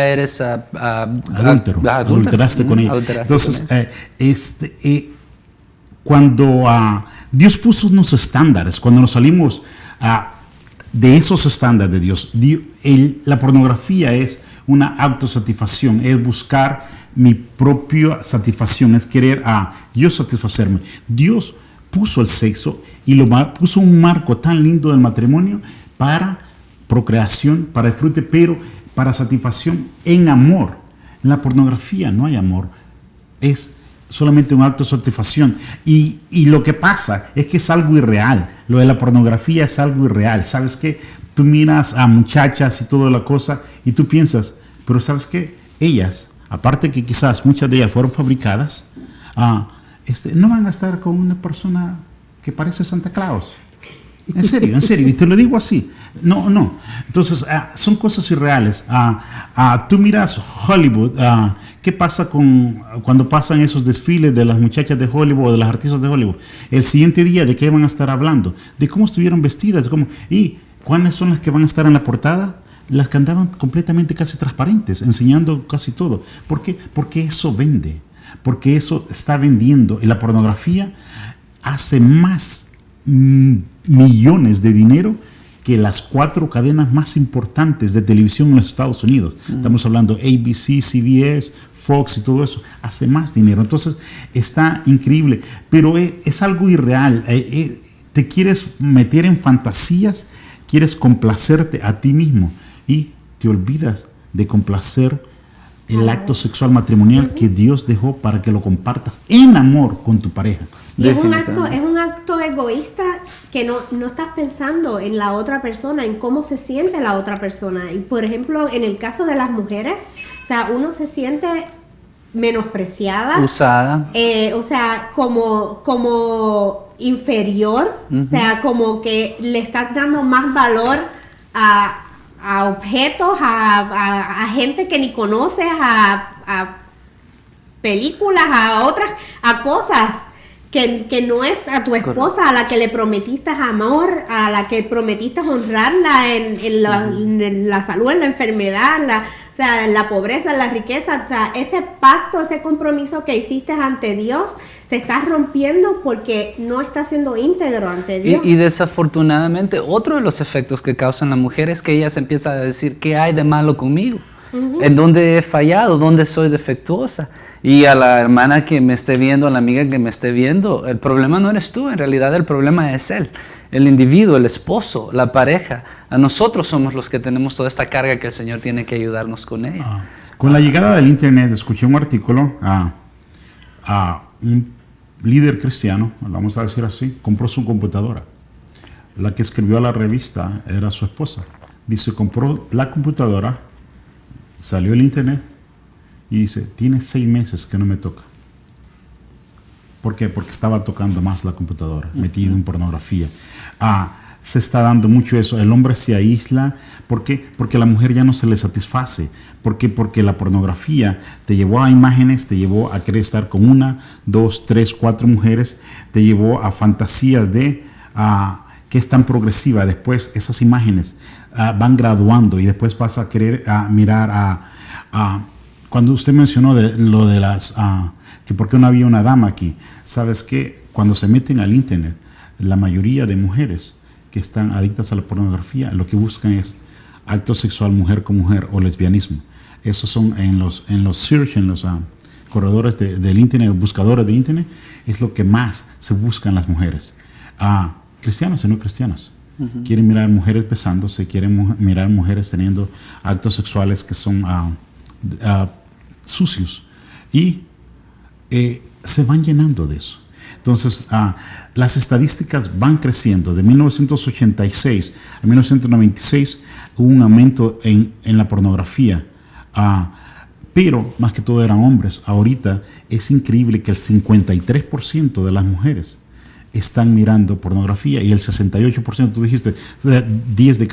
eres adulteraste con ella. Entonces, cuando Dios puso unos estándares, cuando nos salimos de esos estándares de Dios, la pornografía es una autosatisfacción, es buscar mi propia satisfacción, es querer yo satisfacerme. Dios puso el sexo y puso un marco tan lindo del matrimonio para procreación, para disfrute, pero para satisfacción en amor. En la pornografía no hay amor, es solamente un acto de satisfacción. Y lo que pasa es que es algo irreal. Lo de la pornografía es algo irreal. ¿Sabes qué? Tú miras a muchachas y toda la cosa y tú piensas, pero ¿sabes qué? Ellas, aparte que quizás muchas de ellas fueron fabricadas, no van a estar con una persona que parece Santa Claus. En serio, y te lo digo así. No. Entonces, son cosas irreales. Tú miras Hollywood, ¿qué pasa cuando pasan esos desfiles de las muchachas de Hollywood o de las artistas de Hollywood? El siguiente día, ¿de qué van a estar hablando? De cómo estuvieron vestidas, y cuáles son las que van a estar en la portada. Las que andaban completamente casi transparentes, enseñando casi todo. ¿Por qué? Porque eso vende. Porque eso está vendiendo. Y la pornografía hace más millones de dinero que las 4 cadenas más importantes de televisión en los Estados Unidos. Estamos hablando ABC, CBS, Fox y todo eso. Hace más dinero. Entonces, está increíble. Pero es algo irreal. Te quieres meter en fantasías, quieres complacerte a ti mismo y te olvidas de complacer el acto sexual matrimonial que Dios dejó para que lo compartas en amor con tu pareja. Y es un acto egoísta que no estás pensando en la otra persona, en cómo se siente la otra persona. Y por ejemplo, en el caso de las mujeres, o sea, uno se siente menospreciada, usada, o sea, como inferior, o sea, como que le estás dando más valor a objetos, a gente que ni conoces, a películas, a cosas que no es a tu esposa, a la que le prometiste amor, a la que prometiste honrarla en la salud, en la enfermedad, o sea, en la pobreza, en la riqueza. O sea, ese pacto, ese compromiso que hiciste ante Dios se está rompiendo porque no está siendo íntegro ante Dios. Y desafortunadamente, otro de los efectos que causan la mujer es que ella se empieza a decir: ¿qué hay de malo conmigo? ¿En dónde he fallado? ¿Dónde soy defectuosa? Y a la hermana que me esté viendo, a la amiga que me esté viendo, el problema no eres tú, en realidad el problema es él, el individuo, el esposo, la pareja. A nosotros somos los que tenemos toda esta carga que el Señor tiene que ayudarnos con ella. Con la llegada del internet, escuché un artículo a un líder cristiano, vamos a decir así, compró su computadora. La que escribió la revista era su esposa. Dice, compró la computadora, salió el internet y dice, tiene 6 meses que no me toca. ¿Por qué? Porque estaba tocando más la computadora, metido en pornografía. Se está dando mucho eso. El hombre se aísla. ¿Por qué? Porque a la mujer ya no se le satisface. ¿Por qué? Porque la pornografía te llevó a imágenes, te llevó a querer estar con 1, 2, 3, 4 mujeres, te llevó a fantasías que es tan progresiva. Después esas imágenes van graduando y después vas a querer mirar cuando usted mencionó lo de las que por qué no había una dama aquí. ¿Sabes qué? Cuando se meten al internet, la mayoría de mujeres que están adictas a la pornografía, lo que buscan es acto sexual mujer con mujer o lesbianismo. Esos son en los search, en los corredores del internet, buscadores de internet, es lo que más se buscan las mujeres. Cristianas y no cristianas. quieren mirar mujeres besándose, quieren mirar mujeres teniendo actos sexuales que son sucios, y se van llenando de eso. Entonces, las estadísticas van creciendo. De 1986 a 1996 hubo un aumento en la pornografía, pero más que todo eran hombres. Ahorita es increíble que el 53% de las mujeres están mirando pornografía, y el 68%, tú dijiste, 7 de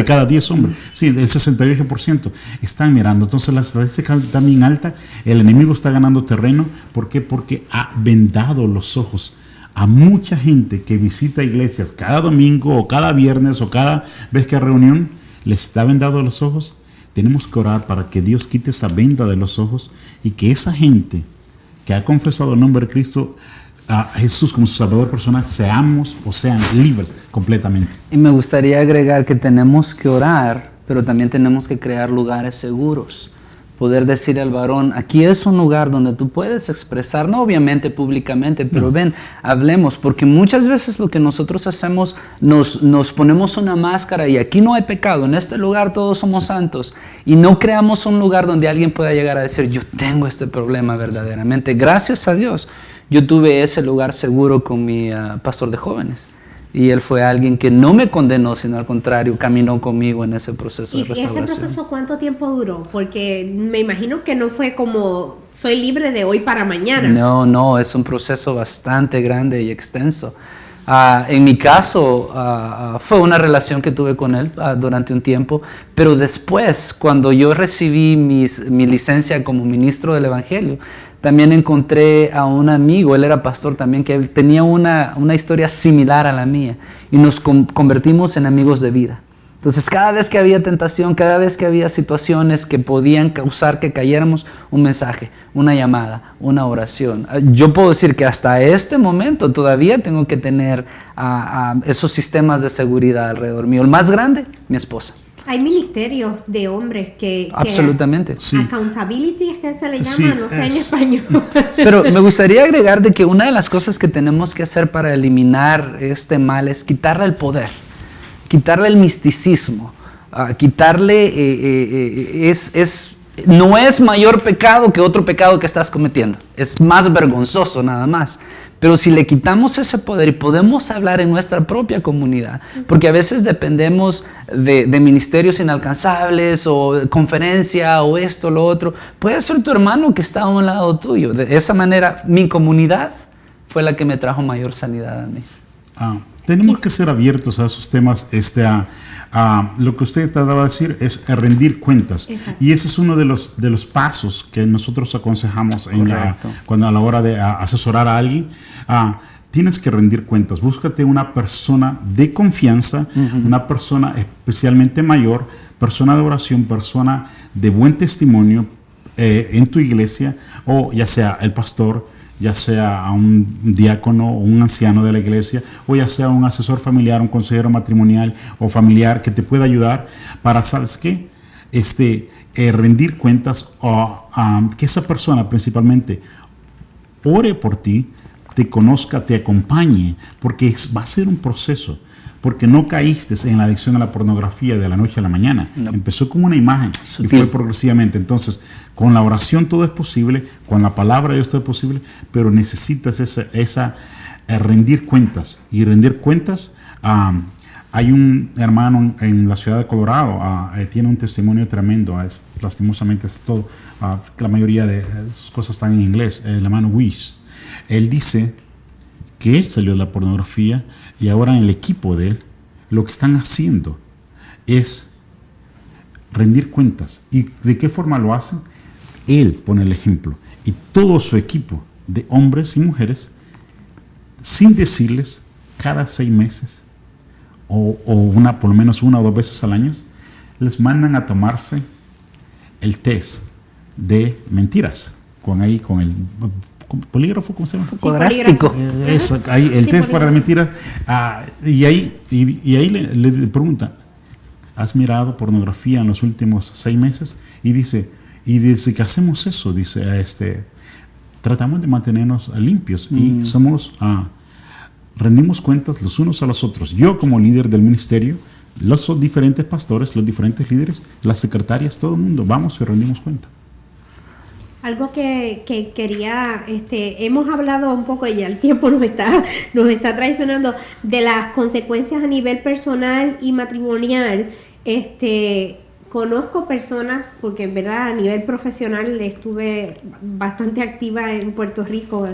cada 10 hombres, sí, el 68% están mirando. Entonces las estadísticas están bien altas, el enemigo está ganando terreno. ¿Por qué? Porque ha vendado los ojos a mucha gente que visita iglesias cada domingo o cada viernes o cada vez que hay reunión, les está vendado los ojos. Tenemos que orar para que Dios quite esa venda de los ojos, y que esa gente que ha confesado el nombre de Cristo, a Jesús como su Salvador personal, sean libres completamente. Y me gustaría agregar que tenemos que orar, pero también tenemos que crear lugares seguros. Poder decir al varón, aquí es un lugar donde tú puedes expresar, no obviamente públicamente, pero ven, hablemos, porque muchas veces lo que nosotros hacemos, nos ponemos una máscara y aquí no hay pecado, en este lugar todos somos santos, y no creamos un lugar donde alguien pueda llegar a decir, yo tengo este problema verdaderamente. Gracias a Dios, yo tuve ese lugar seguro con mi pastor de jóvenes. Y él fue alguien que no me condenó, sino al contrario, caminó conmigo en ese proceso de restauración. ¿Y ese proceso cuánto tiempo duró? Porque me imagino que no fue como, soy libre de hoy para mañana. No, es un proceso bastante grande y extenso. En mi caso, fue una relación que tuve con él durante un tiempo, pero después, cuando yo recibí mi licencia como ministro del Evangelio, también encontré a un amigo, él era pastor también, que tenía una historia similar a la mía, y nos convertimos en amigos de vida. Entonces, cada vez que había tentación, cada vez que había situaciones que podían causar que cayéramos, un mensaje, una llamada, una oración. Yo puedo decir que hasta este momento todavía tengo que tener esos sistemas de seguridad alrededor mío. El más grande, mi esposa. Hay ministerios de hombres que absolutamente. Sí. Accountability es que se le llama, Sí, no sé en español. Pero me gustaría agregar de que una de las cosas que tenemos que hacer para eliminar este mal es quitarle el poder, quitarle el misticismo, quitarle no es mayor pecado que otro pecado que estás cometiendo, es más vergonzoso nada más. Pero si le quitamos ese poder y podemos hablar en nuestra propia comunidad, porque a veces dependemos de ministerios inalcanzables o conferencia o esto, lo otro, puede ser tu hermano que está a un lado tuyo. De esa manera, mi comunidad fue la que me trajo mayor sanidad a mí. Tenemos que ser abiertos a esos temas. Lo que usted trataba de decir es rendir cuentas. Exacto. Y ese es uno de los pasos que nosotros aconsejamos cuando a la hora de asesorar a alguien. Tienes que rendir cuentas. Búscate una persona de confianza, una persona especialmente mayor, persona de oración, persona de buen testimonio en tu iglesia, o ya sea el pastor, ya sea a un diácono o un anciano de la iglesia, o ya sea un asesor familiar, un consejero matrimonial o familiar que te pueda ayudar para, ¿sabes qué? Rendir cuentas, o que esa persona principalmente ore por ti, te conozca, te acompañe, porque va a ser un proceso. Porque no caíste en la adicción a la pornografía de la noche a la mañana. No. Empezó como una imagen y fue progresivamente. Entonces, con la oración todo es posible, con la palabra de Dios todo es posible, pero necesitas rendir cuentas. Y rendir cuentas, hay un hermano en la ciudad de Colorado, tiene un testimonio tremendo, lastimosamente es todo, la mayoría de sus cosas están en inglés, el hermano Wish. Él dice que él salió de la pornografía, y ahora en el equipo de él, lo que están haciendo es rendir cuentas. ¿Y de qué forma lo hacen? Él pone el ejemplo. Y todo su equipo de hombres y mujeres, sin decirles, cada 6 meses, o por lo menos 1 o 2 veces al año, les mandan a tomarse el test de mentiras, con el polígrafo, ¿cómo se llama? Psicodrástico. El test para la mentira. Y ahí le preguntan, ¿has mirado pornografía en los últimos 6 meses? Y dice, y desde que hacemos eso, dice, tratamos de mantenernos limpios y somos rendimos cuentas los unos a los otros. Yo como líder del ministerio, los diferentes pastores, los diferentes líderes, las secretarias, todo el mundo, vamos y rendimos cuenta. Algo que quería, hemos hablado un poco, y ya el tiempo nos está traicionando, de las consecuencias a nivel personal y matrimonial. Conozco personas, porque en verdad a nivel profesional estuve bastante activa en Puerto Rico,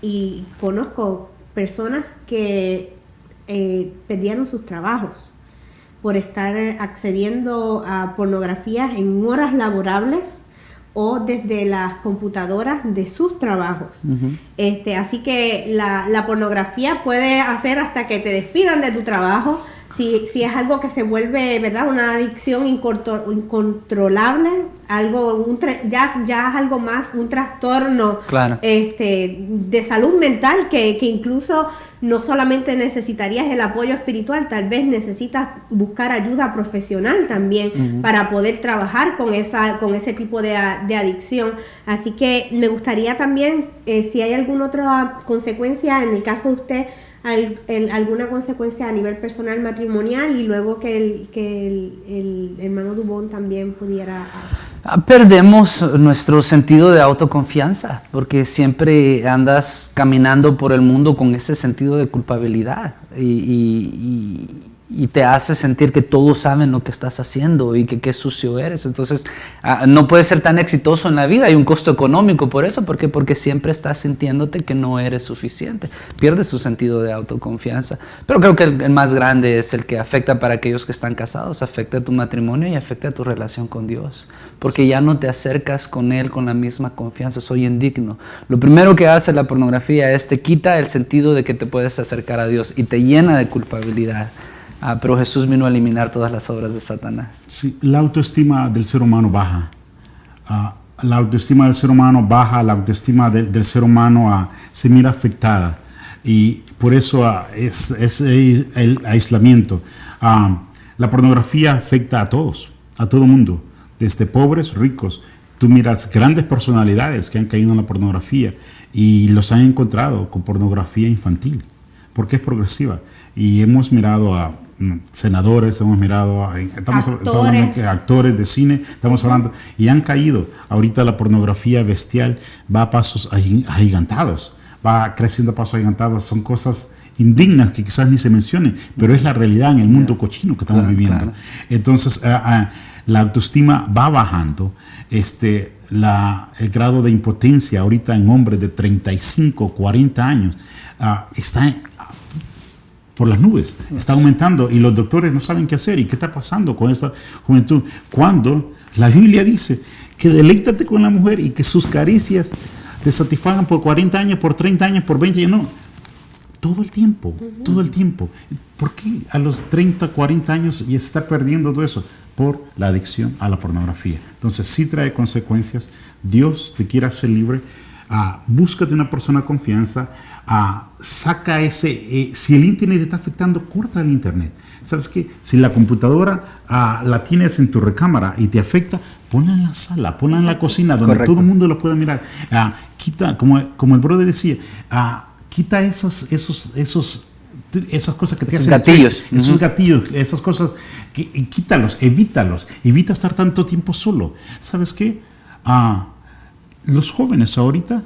y conozco personas que perdieron sus trabajos por estar accediendo a pornografía en horas laborables o desde las computadoras de sus trabajos. Así que la pornografía puede hacer hasta que te despidan de tu trabajo, si es algo que se vuelve, ¿verdad?, una adicción incontrolable, ya es algo más, un trastorno, claro, de salud mental, que incluso no solamente necesitarías el apoyo espiritual, tal vez necesitas buscar ayuda profesional también para poder trabajar con ese tipo de adicción. Así que me gustaría también, si hay alguna otra consecuencia, en el caso de usted, alguna consecuencia a nivel personal matrimonial, y luego que el hermano Dubón también pudiera... Perdemos nuestro sentido de autoconfianza, porque siempre andas caminando por el mundo con ese sentido de culpabilidad y te hace sentir que todos saben lo que estás haciendo y que qué sucio eres. Entonces no puedes ser tan exitoso en la vida. Hay un costo económico por eso, porque siempre estás sintiéndote que no eres suficiente. Pierdes tu sentido de autoconfianza. Pero creo que el más grande es el que afecta para aquellos que están casados, afecta a tu matrimonio y afecta a tu relación con Dios, porque ya no te acercas con Él con la misma confianza. Soy indigno. Lo primero que hace la pornografía es te quita el sentido de que te puedes acercar a Dios y te llena de culpabilidad. Pero Jesús vino a eliminar todas las obras de Satanás. Sí, la autoestima del ser humano baja. La autoestima del ser humano baja, la autoestima del ser humano se mira afectada. Y por eso es el aislamiento. La pornografía afecta a todos, a todo mundo, desde pobres, ricos. Tú miras grandes personalidades que han caído en la pornografía y los han encontrado con pornografía infantil, porque es progresiva. Y hemos mirado a senadores, hemos mirado a actores de cine, estamos hablando, y han caído. Ahorita la pornografía bestial va a pasos agigantados, va creciendo a pasos agigantados. Son cosas indignas que quizás ni se mencionen, pero es la realidad en el mundo cochino que estamos viviendo. Claro. Entonces la autoestima va bajando. El grado de impotencia ahorita en hombres de 35, 40 años está por las nubes, está aumentando, y los doctores no saben qué hacer. ¿Y qué está pasando con esta juventud? Cuando la Biblia dice que deleítate con la mujer y que sus caricias te satisfagan por 40 años, por 30 años, por 20 años, no, todo el tiempo, todo el tiempo. ¿Por qué a los 30, 40 años ya se está perdiendo todo eso? Por la adicción a la pornografía. Entonces sí trae consecuencias. Dios te quiere hacer libre. Búscate una persona de confianza. Saca si el internet te está afectando, corta el internet. ¿Sabes qué? Si la computadora la tienes en tu recámara y te afecta, ponla en la sala, ponla en la cocina, donde todo el mundo lo pueda mirar. Quita, como el brother decía, quita esas cosas que te hacen gatillos. Esos gatillos, esas cosas, quítalos, evítalos. Evita estar tanto tiempo solo. ¿Sabes qué? Los jóvenes ahorita,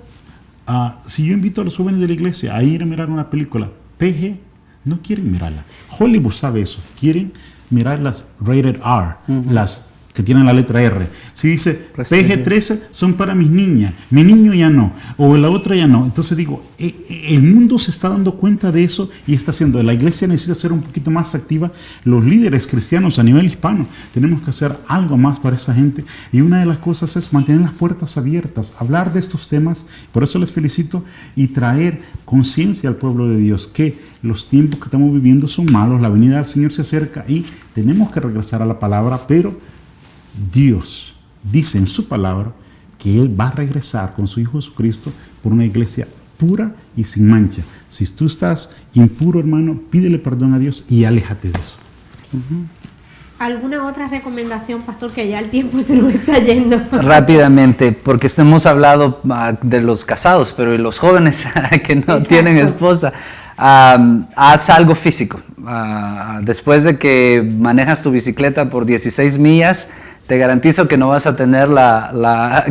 si yo invito a los jóvenes de la iglesia a ir a mirar una película PG, no quieren mirarla. Hollywood sabe eso. Quieren mirar las rated R, las que tienen la letra R. Si dice PG-13 son para mis niñas, mi niño ya no, o la otra ya no. Entonces digo, el mundo se está dando cuenta de eso y está haciendo. La iglesia necesita ser un poquito más activa. Los líderes cristianos a nivel hispano tenemos que hacer algo más para esa gente, y una de las cosas es mantener las puertas abiertas, hablar de estos temas. Por eso les felicito, y traer conciencia al pueblo de Dios que los tiempos que estamos viviendo son malos, la venida del Señor se acerca y tenemos que regresar a la palabra, pero Dios dice en su palabra que Él va a regresar con su Hijo Jesucristo por una iglesia pura y sin mancha. Si tú estás impuro, hermano, pídele perdón a Dios y aléjate de eso. ¿Alguna otra recomendación, pastor, que ya el tiempo se nos está yendo? Rápidamente, porque hemos hablado de los casados, pero de los jóvenes que no tienen esposa. haz algo físico. Después de que manejas tu bicicleta por 16 millas, te garantizo que no vas a tener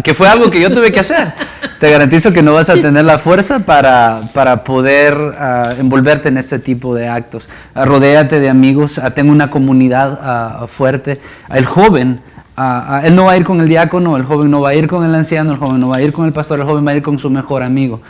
que fue algo que yo tuve que hacer. Te garantizo que no vas a tener la fuerza para poder envolverte en este tipo de actos. Rodéate de amigos, tengo una comunidad fuerte. El joven, él no va a ir con el diácono, el joven no va a ir con el anciano, el joven no va a ir con el pastor, el joven va a ir con su mejor amigo.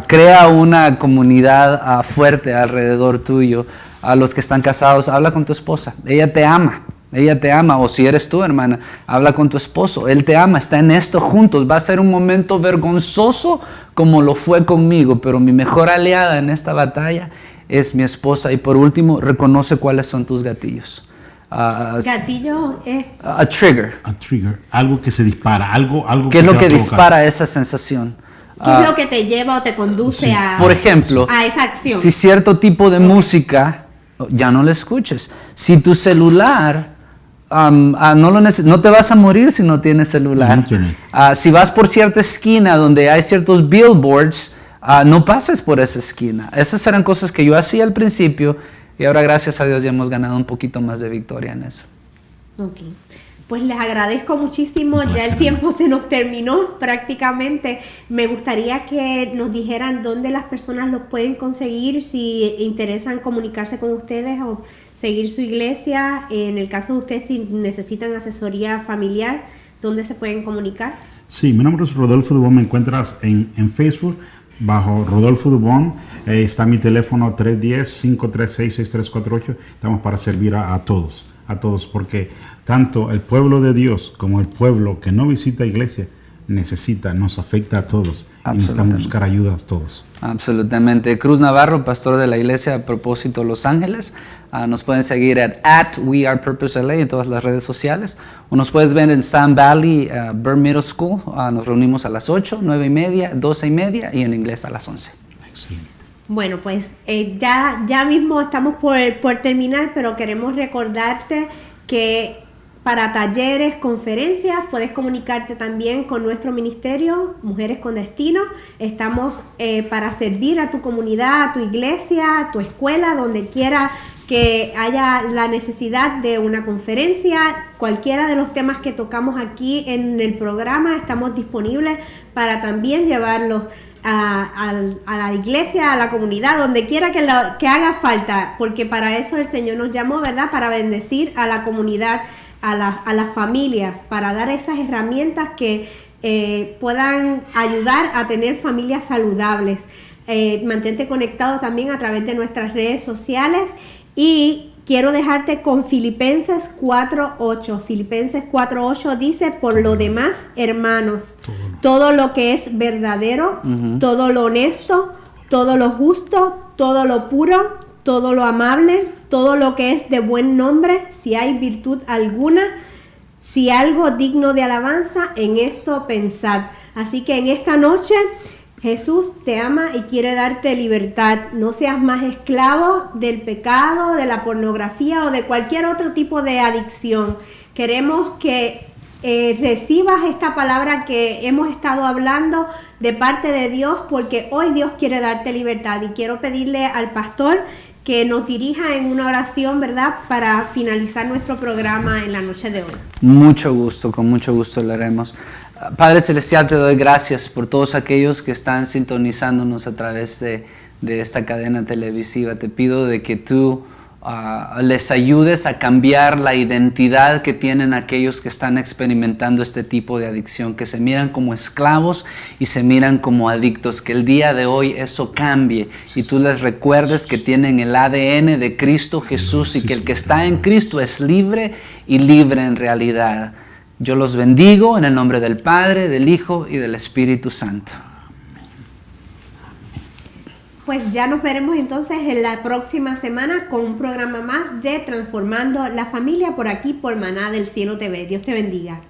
Crea una comunidad fuerte alrededor tuyo. A los que están casados, habla con tu esposa, ella te ama. Ella te ama, o si eres tú, hermana, habla con tu esposo, él te ama, está en esto juntos. Va a ser un momento vergonzoso como lo fue conmigo, pero mi mejor aliada en esta batalla es mi esposa. Y por último, reconoce cuáles son tus gatillos. Gatillo es... A trigger. A trigger, algo que se dispara, algo ¿Qué es lo que dispara esa sensación? ¿Qué es lo que te lleva o te conduce por ejemplo, a esa acción? Si cierto tipo de música, ya no la escuches. Si tu celular... no te vas a morir si no tienes celular. Si vas por cierta esquina donde hay ciertos billboards, no pases por esa esquina. Esas eran cosas que yo hacía al principio y ahora gracias a Dios ya hemos ganado un poquito más de victoria en eso. Ok, pues les agradezco muchísimo, ya el tiempo se nos terminó prácticamente. Me gustaría que nos dijeran dónde las personas los pueden conseguir si interesan comunicarse con ustedes o seguir su iglesia. En el caso de ustedes, si necesitan asesoría familiar, ¿dónde se pueden comunicar? Sí, mi nombre es Rodolfo Dubón, me encuentras en Facebook bajo Rodolfo Dubón. Está mi teléfono 310-536-6348. Estamos para servir a todos, porque tanto el pueblo de Dios como el pueblo que no visita iglesia nos afecta a todos y necesitamos buscar ayuda a todos. Absolutamente. Cruz Navarro, pastor de la iglesia Propósito Los Ángeles. Nos pueden seguir at WeArePurposeLA en todas las redes sociales. O nos puedes ver en Sun Valley, Burn Middle School. Nos reunimos a las 8, 9:30, 12:30 y en inglés a las 11. Excelente. Bueno, pues ya mismo estamos por terminar, pero queremos recordarte que para talleres, conferencias, puedes comunicarte también con nuestro ministerio, Mujeres con Destino. Estamos para servir a tu comunidad, a tu iglesia, a tu escuela, donde quiera que haya la necesidad de una conferencia. Cualquiera de los temas que tocamos aquí en el programa, estamos disponibles para también llevarlos a la iglesia, a la comunidad, donde quiera que haga falta, porque para eso el Señor nos llamó, ¿verdad? Para bendecir a la comunidad, a las familias, para dar esas herramientas que puedan ayudar a tener familias saludables. Mantente conectado también a través de nuestras redes sociales y quiero dejarte con Filipenses 4:8. Filipenses 4:8 dice: por lo demás, hermanos, todo lo que es verdadero, todo lo honesto, todo lo justo, todo lo puro, todo lo amable, todo lo que es de buen nombre, si hay virtud alguna, si algo digno de alabanza, en esto pensad. Así que en esta noche Jesús te ama y quiere darte libertad. No seas más esclavo del pecado, de la pornografía o de cualquier otro tipo de adicción. Queremos que recibas esta palabra que hemos estado hablando de parte de Dios, porque hoy Dios quiere darte libertad. Y quiero pedirle al pastor que nos dirija en una oración, ¿verdad?, para finalizar nuestro programa en la noche de hoy. Mucho gusto, con mucho gusto lo haremos. Padre Celestial, te doy gracias por todos aquellos que están sintonizándonos a través de esta cadena televisiva. Te pido de que tú les ayudes a cambiar la identidad que tienen aquellos que están experimentando este tipo de adicción, que se miran como esclavos y se miran como adictos. Que el día de hoy eso cambie y tú les recuerdes que tienen el ADN de Cristo Jesús y que el que está en Cristo es libre y libre en realidad. Yo los bendigo en el nombre del Padre, del Hijo y del Espíritu Santo. Pues ya nos veremos entonces en la próxima semana con un programa más de Transformando la Familia por aquí por Maná del Cielo TV. Dios te bendiga.